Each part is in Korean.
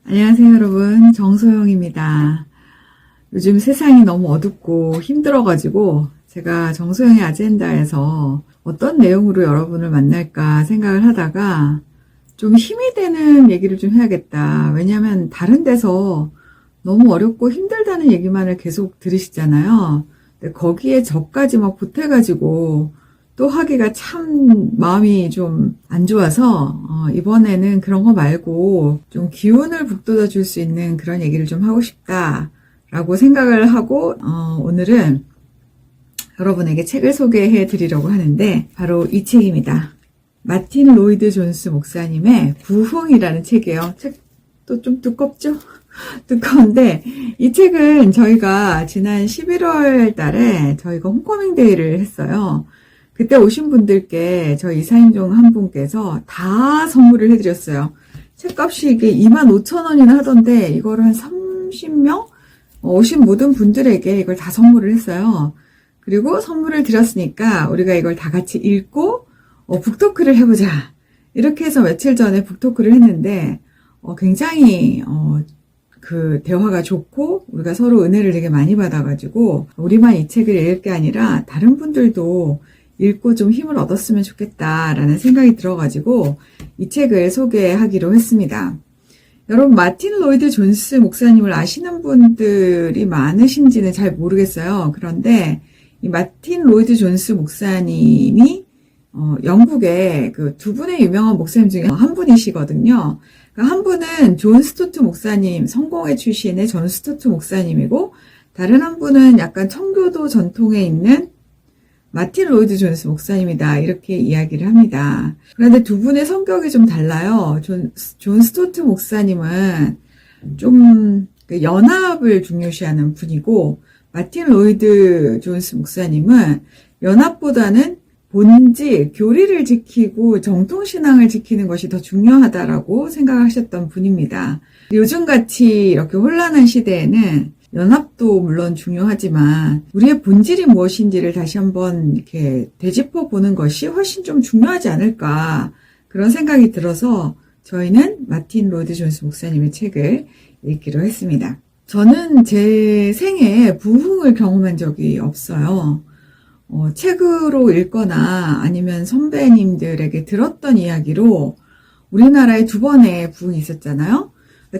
안녕하세요, 여러분. 정소영입니다. 요즘 세상이 너무 어둡고 힘들어가지고 제가 정소영의 아젠다에서 어떤 내용으로 여러분을 만날까 생각을 하다가 좀 힘이 되는 얘기를 좀 해야겠다. 왜냐하면 다른 데서 너무 어렵고 힘들다는 얘기만을 계속 들으시잖아요. 근데 거기에 저까지 막 보태가지고 또 하기가 참 마음이 좀 안 좋아서 이번에는 그런 거 말고 좀 기운을 북돋아 줄 수 있는 그런 얘기를 좀 하고 싶다라고 생각을 하고 오늘은 여러분에게 책을 소개해 드리려고 하는데 바로 이 책입니다. 마틴 로이드 존스 목사님의 부흥이라는 책이에요. 책도 좀 두껍죠? 두꺼운데 이 책은 저희가 지난 11월 달에 저희가 홈커밍 데이를 했어요. 그때 오신 분들께 저희 이사님 중 한 분께서 다 선물을 해드렸어요. 책값이 이게 25,000원이나 하던데 이거를 한 30명 오신 모든 분들에게 이걸 다 선물을 했어요. 그리고 선물을 드렸으니까 우리가 이걸 다 같이 읽고 북토크를 해보자. 이렇게 해서 며칠 전에 북토크를 했는데 굉장히 그 대화가 좋고 우리가 서로 은혜를 되게 많이 받아가지고 우리만 이 책을 읽을 게 아니라 다른 분들도 읽고 좀 힘을 얻었으면 좋겠다라는 생각이 들어가지고 이 책을 소개하기로 했습니다. 여러분 마틴 로이드 존스 목사님을 아시는 분들이 많으신지는 잘 모르겠어요. 그런데 이 마틴 로이드 존스 목사님이 영국의 그 두 분의 유명한 목사님 중에 한 분이시거든요. 한 분은 존 스토트 목사님, 성공회 출신의 존 스토트 목사님이고 다른 한 분은 약간 청교도 전통에 있는 마틴 로이드 존스 목사님이다 이렇게 이야기를 합니다. 그런데 두 분의 성격이 좀 달라요. 존 스토트 목사님은 좀 연합을 중요시하는 분이고 마틴 로이드 존스 목사님은 연합보다는 본질, 교리를 지키고 정통신앙을 지키는 것이 더 중요하다라고 생각하셨던 분입니다. 요즘같이 이렇게 혼란한 시대에는 연합도 물론 중요하지만 우리의 본질이 무엇인지를 다시 한번 이렇게 되짚어 보는 것이 훨씬 좀 중요하지 않을까 그런 생각이 들어서 저희는 마틴 로이드 존스 목사님의 책을 읽기로 했습니다. 저는 제 생애에 부흥을 경험한 적이 없어요. 책으로 읽거나 아니면 선배님들에게 들었던 이야기로 우리나라에 두 번의 부흥이 있었잖아요.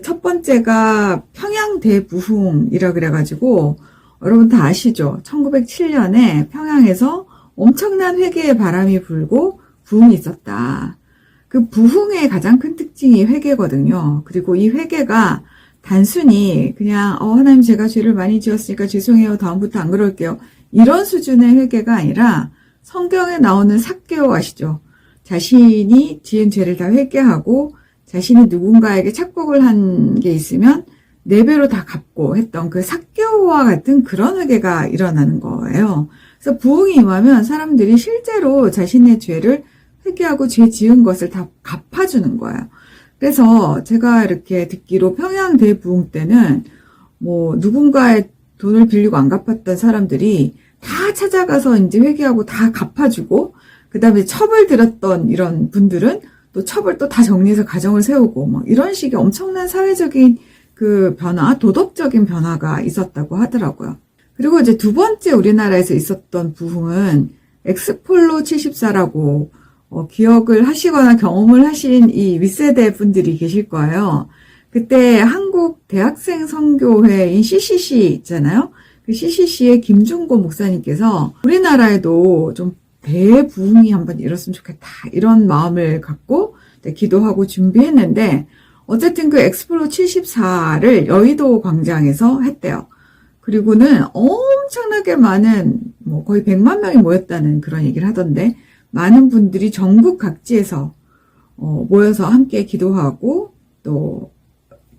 첫 번째가 평양 대부흥이라 그래가지고 여러분 다 아시죠? 1907년에 평양에서 엄청난 회개의 바람이 불고 부흥이 있었다. 그 부흥의 가장 큰 특징이 회개거든요. 그리고 이 회개가 단순히 그냥 하나님 제가 죄를 많이 지었으니까 죄송해요. 다음부터 안 그럴게요. 이런 수준의 회개가 아니라 성경에 나오는 삭개오 아시죠? 자신이 지은 죄를 다 회개하고 자신이 누군가에게 착복을 한 게 있으면 4배로 다 갚고 했던 그 삭개오와 같은 그런 회개가 일어나는 거예요. 그래서 부흥이 임하면 사람들이 실제로 자신의 죄를 회개하고 죄 지은 것을 다 갚아주는 거예요. 그래서 제가 이렇게 듣기로 평양 대부흥 때는 누군가의 돈을 빌리고 안 갚았던 사람들이 다 찾아가서 이제 회개하고 다 갚아주고 그 다음에 첩을 들었던 이런 분들은 또 첩을 또 다 정리해서 가정을 세우고 이런 식의 엄청난 사회적인 그 변화, 도덕적인 변화가 있었다고 하더라고요. 그리고 이제 두 번째 우리나라에서 있었던 부흥은 엑스폴로 74라고 기억을 하시거나 경험을 하신 이 윗세대 분들이 계실 거예요. 그때 한국 대학생 선교회인 CCC 있잖아요. 그 CCC의 김중고 목사님께서 우리나라에도 좀 대부흥이 한번 일었으면 좋겠다 이런 마음을 갖고 기도하고 준비했는데 어쨌든 그 엑스폴로 74를 여의도 광장에서 했대요. 그리고는 엄청나게 많은 거의 100만 명이 모였다는 그런 얘기를 하던데 많은 분들이 전국 각지에서 모여서 함께 기도하고 또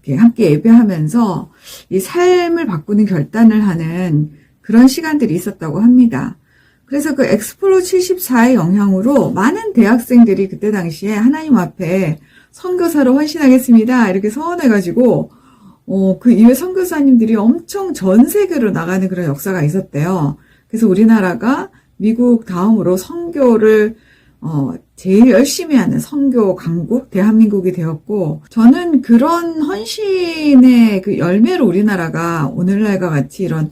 이렇게 함께 예배하면서 이 삶을 바꾸는 결단을 하는 그런 시간들이 있었다고 합니다. 그래서 그 엑스폴로 74의 영향으로 많은 대학생들이 그때 당시에 하나님 앞에 선교사로 헌신하겠습니다. 이렇게 서원해가지고, 그 이외 선교사님들이 엄청 전 세계로 나가는 그런 역사가 있었대요. 그래서 우리나라가 미국 다음으로 선교를, 제일 열심히 하는 선교 강국 대한민국이 되었고, 저는 그런 헌신의 그 열매로 우리나라가 오늘날과 같이 이런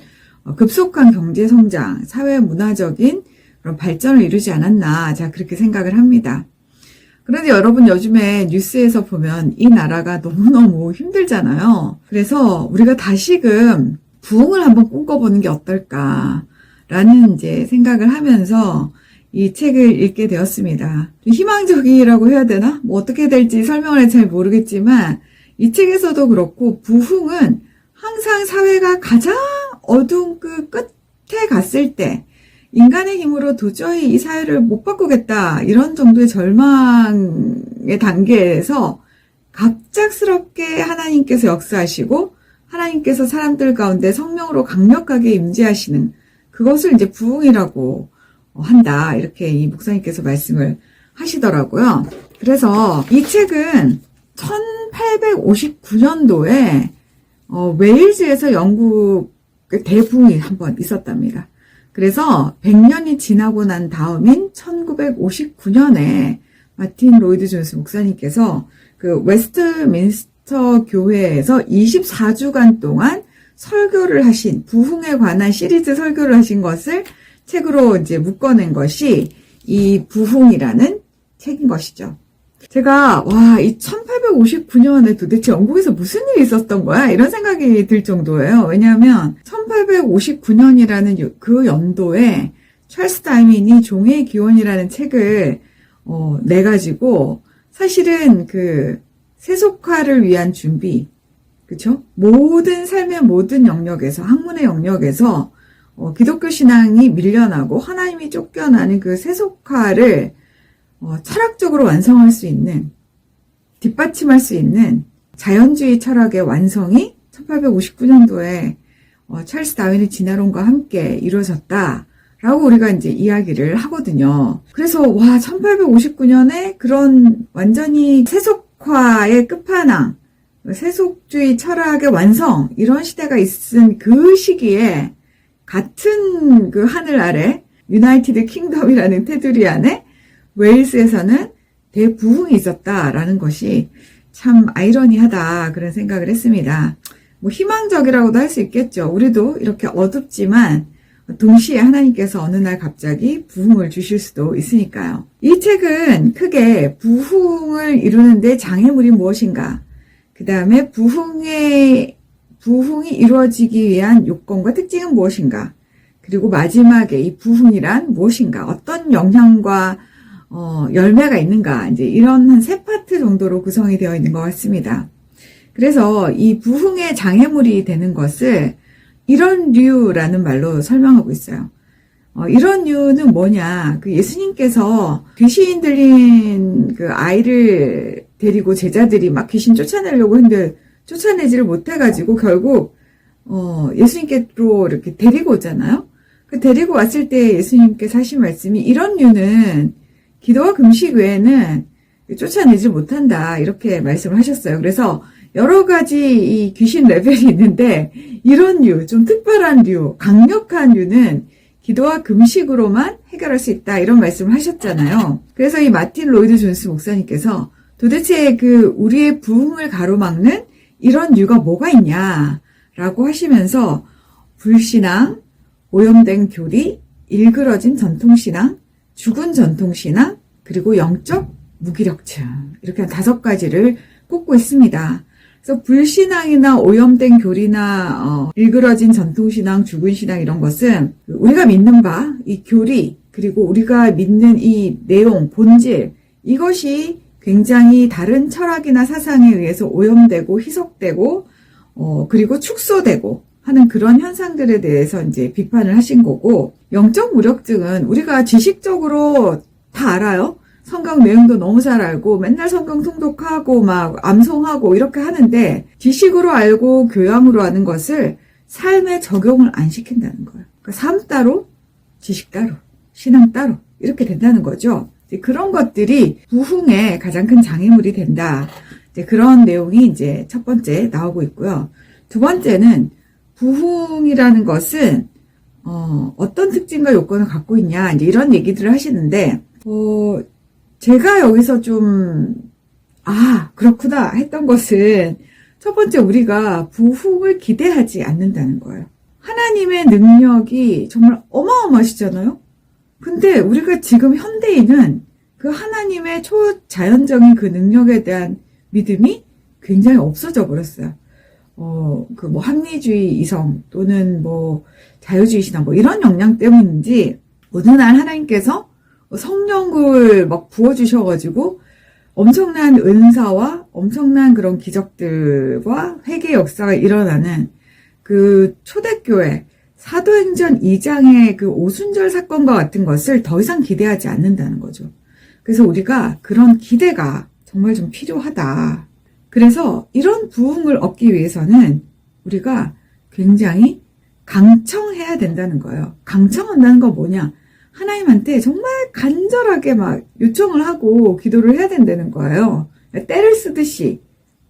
급속한 경제 성장, 사회 문화적인 그런 발전을 이루지 않았나, 제가 그렇게 생각을 합니다. 그런데 여러분, 요즘에 뉴스에서 보면 이 나라가 너무너무 힘들잖아요. 그래서 우리가 다시금 부흥을 한번 꿈꿔보는 게 어떨까라는 이제 생각을 하면서 이 책을 읽게 되었습니다. 희망적이라고 해야 되나? 뭐 어떻게 될지 설명을 잘 모르겠지만, 이 책에서도 그렇고, 부흥은 항상 사회가 가장 어두운 그 끝에 갔을 때, 인간의 힘으로 도저히 이 사회를 못 바꾸겠다, 이런 정도의 절망의 단계에서 갑작스럽게 하나님께서 역사하시고, 하나님께서 사람들 가운데 성령으로 강력하게 임재하시는, 그것을 이제 부흥이라고 한다, 이렇게 이 목사님께서 말씀을 하시더라고요. 그래서 이 책은 1859년도에 웨일즈에서 영국의 대부흥이 한번 있었답니다. 그래서 100년이 지나고 난 다음인 1959년에 마틴 로이드 존스 목사님께서 그 웨스트민스터 교회에서 24주간 동안 설교를 하신, 부흥에 관한 시리즈 설교를 하신 것을 책으로 이제 묶어낸 것이 이 부흥이라는 책인 것이죠. 제가 이 1859년에 도대체 영국에서 무슨 일이 있었던 거야? 이런 생각이 들 정도예요. 왜냐하면 1859년이라는 그 연도에 찰스 다윈이 종의 기원이라는 책을 내가지고, 사실은 그 세속화를 위한 준비, 그쵸? 모든 삶의 모든 영역에서, 학문의 영역에서 기독교 신앙이 밀려나고 하나님이 쫓겨나는 그 세속화를 철학적으로 완성할 수 있는, 뒷받침할 수 있는 자연주의 철학의 완성이 1859년도에 찰스 다윈의 진화론과 함께 이루어졌다라고 우리가 이제 이야기를 하거든요. 그래서 1859년에 그런 완전히 세속화의 끝판왕, 세속주의 철학의 완성, 이런 시대가 있은 그 시기에 같은 그 하늘 아래 유나이티드 킹덤이라는 테두리 안에 웨일스에서는 대부흥이 있었다라는 것이 참 아이러니하다, 그런 생각을 했습니다. 뭐 희망적이라고도 할 수 있겠죠. 우리도 이렇게 어둡지만 동시에 하나님께서 어느 날 갑자기 부흥을 주실 수도 있으니까요. 이 책은 크게 부흥을 이루는데 장애물이 무엇인가, 그 다음에 부흥이 이루어지기 위한 요건과 특징은 무엇인가, 그리고 마지막에 이 부흥이란 무엇인가, 어떤 영향과 열매가 있는가, 이제 이런 한 3파트 정도로 구성이 되어 있는 것 같습니다. 그래서 이 부흥의 장애물이 되는 것을 이런 류라는 말로 설명하고 있어요. 이런 류는 뭐냐, 그 예수님께서 귀신 들린 그 아이를 데리고 제자들이 막 귀신 쫓아내려고 했는데 쫓아내지를 못해가지고 결국 예수님께로 이렇게 데리고 오잖아요. 그 데리고 왔을 때 예수님께서 하신 말씀이, 이런 류는 기도와 금식 외에는 쫓아내지 못한다, 이렇게 말씀을 하셨어요. 그래서 여러 가지 이 귀신 레벨이 있는데, 이런 류, 좀 특별한 류, 강력한 류는 기도와 금식으로만 해결할 수 있다, 이런 말씀을 하셨잖아요. 그래서 이 마틴 로이드 존스 목사님께서 도대체 그 우리의 부흥을 가로막는 이런 류가 뭐가 있냐라고 하시면서, 불신앙, 오염된 교리, 일그러진 전통신앙, 죽은 전통신앙, 그리고 영적 무기력증, 이렇게 한 5가지를 꼽고 있습니다. 그래서 불신앙이나 오염된 교리나 일그러진 전통신앙, 죽은 신앙, 이런 것은 우리가 믿는 바, 이 교리, 그리고 우리가 믿는 이 내용, 본질, 이것이 굉장히 다른 철학이나 사상에 의해서 오염되고 희석되고 그리고 축소되고 하는 그런 현상들에 대해서 이제 비판을 하신 거고, 영적 무력증은 우리가 지식적으로 다 알아요. 성경 내용도 너무 잘 알고 맨날 성경 통독하고 막 암송하고 이렇게 하는데, 지식으로 알고 교양으로 하는 것을 삶에 적용을 안 시킨다는 거예요. 그러니까 삶 따로, 지식 따로, 신앙 따로, 이렇게 된다는 거죠. 이제 그런 것들이 부흥의 가장 큰 장애물이 된다. 이제 그런 내용이 이제 첫 번째 나오고 있고요. 두 번째는 부흥이라는 것은 어떤 특징과 요건을 갖고 있냐, 이제 이런 얘기들을 하시는데, 제가 여기서 좀, 그렇구나 했던 것은 첫 번째 우리가 부흥을 기대하지 않는다는 거예요. 하나님의 능력이 정말 어마어마하시잖아요? 근데 우리가 지금 현대인은 그 하나님의 초자연적인 그 능력에 대한 믿음이 굉장히 없어져 버렸어요. 그 뭐 합리주의 이성 또는 뭐 자유주의 신앙 뭐 이런 역량 때문인지 어느 날 하나님께서 성령을 막 부어주셔가지고 엄청난 은사와 엄청난 그런 기적들과 회개 역사가 일어나는 그 초대교회 사도행전 2장의 그 오순절 사건과 같은 것을 더 이상 기대하지 않는다는 거죠. 그래서 우리가 그런 기대가 정말 좀 필요하다. 그래서 이런 부흥을 얻기 위해서는 우리가 굉장히 강청해야 된다는 거예요. 강청한다는 건 뭐냐? 하나님한테 정말 간절하게 막 요청을 하고 기도를 해야 된다는 거예요. 때를 쓰듯이.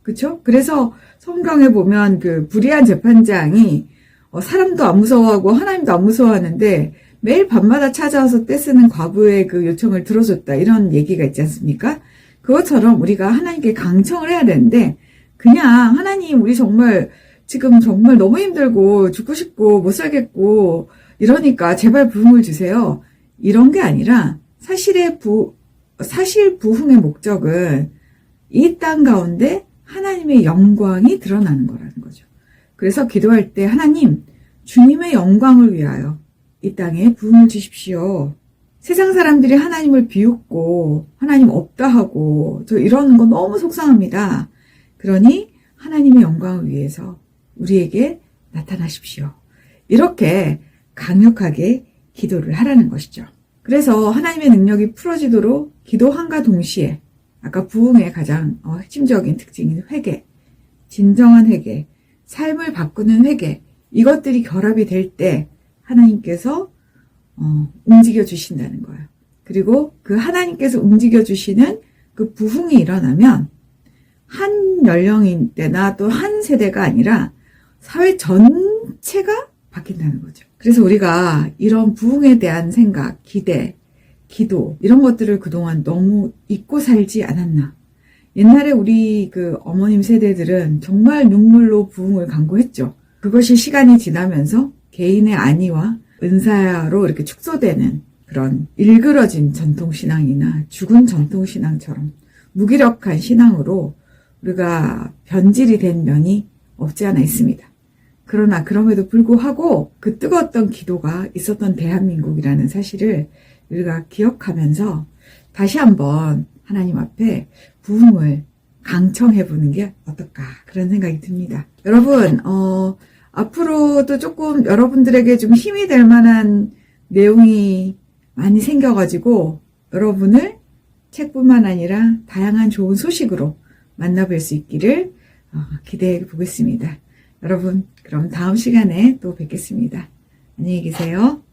그쵸? 그래서 성경에 보면 그 불의한 재판장이 사람도 안 무서워하고 하나님도 안 무서워하는데 매일 밤마다 찾아와서 떼쓰는 과부의 그 요청을 들어줬다. 이런 얘기가 있지 않습니까? 그것처럼 우리가 하나님께 강청을 해야 되는데 그냥 하나님 우리 정말 지금 정말 너무 힘들고 죽고 싶고 못 살겠고 이러니까 제발 부흥을 주세요. 이런 게 아니라 사실 부흥의 목적은 이 땅 가운데 하나님의 영광이 드러나는 거라는 거죠. 그래서 기도할 때 하나님 주님의 영광을 위하여 이 땅에 부흥을 주십시오. 세상 사람들이 하나님을 비웃고 하나님 없다 하고 저 이러는 거 너무 속상합니다. 그러니 하나님의 영광을 위해서 우리에게 나타나십시오. 이렇게 강력하게 기도를 하라는 것이죠. 그래서 하나님의 능력이 풀어지도록 기도함과 동시에 아까 부흥의 가장 핵심적인 특징인 회개, 진정한 회개, 삶을 바꾸는 회개 이것들이 결합이 될 때 하나님께서 움직여 주신다는 거예요. 그리고 그 하나님께서 움직여 주시는 그 부흥이 일어나면 한 연령대나 또 한 세대가 아니라 사회 전체가 바뀐다는 거죠. 그래서 우리가 이런 부흥에 대한 생각, 기대, 기도 이런 것들을 그동안 너무 잊고 살지 않았나. 옛날에 우리 그 어머님 세대들은 정말 눈물로 부흥을 간구했죠. 그것이 시간이 지나면서 개인의 안위와 은사로 이렇게 축소되는 그런 일그러진 전통신앙이나 죽은 전통신앙처럼 무기력한 신앙으로 우리가 변질이 된 면이 없지 않아 있습니다. 그러나 그럼에도 불구하고 그 뜨거웠던 기도가 있었던 대한민국이라는 사실을 우리가 기억하면서 다시 한번 하나님 앞에 부흥을 강청해보는 게 어떨까 그런 생각이 듭니다. 여러분 앞으로도 조금 여러분들에게 좀 힘이 될 만한 내용이 많이 생겨가지고 여러분을 책뿐만 아니라 다양한 좋은 소식으로 만나뵐 수 있기를 기대해 보겠습니다. 여러분 그럼 다음 시간에 또 뵙겠습니다. 안녕히 계세요.